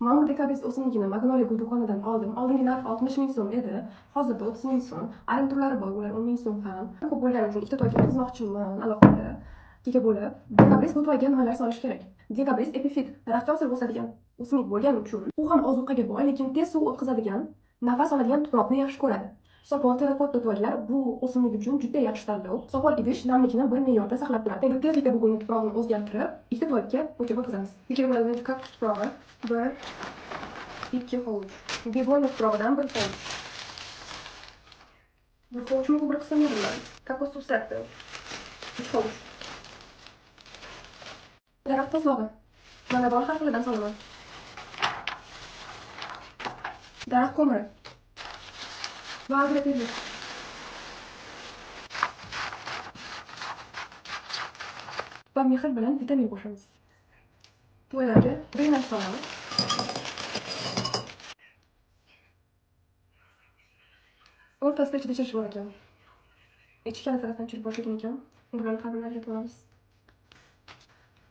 Mango dekabris o'simligini Magnolia gul do'konidan oldim. Oldingi narxi 60 ming so'm edi. Hozirda 30 ming so'm. Ayrim turlari bor, ular 10 ming so'm ham. Ko'p bo'lgani uchun ikkita toyga qizmoqchiman alohida. Ikkiga bo'lib. Dekabris bu toyga nimalar solish kerak? Dekabris epifit, daraxtga hosil o'sadigan o'simlik bo'lgani uchun u ham ozuqaga boy, lekin tez suv o'tkazadigan, nafas oladigan tuproqni yaxshi ko'radi. Sopol terrakotta toylar bu o'simlik uchun juda yaxshi tanlov. Sopol idish namlikni bir me'yorda saqlab turadi. Endi tezlikda bugun tuproqni o'zgartirib, ikkita toyga ko'chib o'tkazamiz. Ikkiga bo'ladigan kaktus tuprog'i 1-2 hovuch. Begonya tuprog'idan 1 hovuch. Bir hovuchni bir qismini yig'iladi. Kokos substrakti 3 hovuch. Daraxt tozlog'i. Manavon har xilidan solaman. Daraxt ko'miri. Va agrotermik. Va mehr bilan vitamin qo'shamiz. To'ylarga drainaj solamiz. O'rtasida ichida chirish bor ekan. Ichkari tarafdan chirib boshlagan ekan. Ularni qadimlarga ajratib olamiz.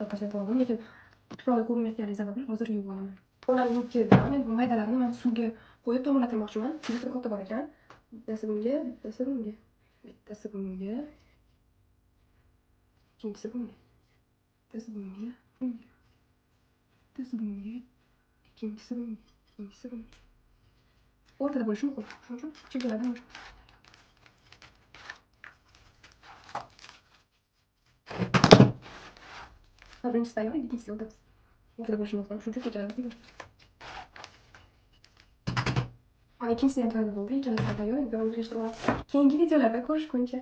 Ajratib oldim, lekin tuprog'i ko'rinmayotgani sababli hozir yuvib olaman. Ularni yuvib keldim. Men bu maydalarni men suvga qo'yib tomalatirmoqchiman. Bitta katta bor ekan. Bittasi bunga, bittasi bunga. Bittasi bunga. Ikkinchisi bunga. Bittasi bunga. Bittasi bunga. Ikkinchisi bunga. Ikkinchisi bunga. O'rtada bo'lishi muhim. Shuning uchun chekkalardan bor. Birinchisi tayyor, ikkinchisi o'rtada. O'rtada bo'lishi muhim. Shuning uchun chekkalardan bor. Mana ikkinchisi ham tayyor bo'ldi. Ikkalasi tayyor. Endi o'zlashtirib olamiz. Keyingi videolarda ko'rishguncha.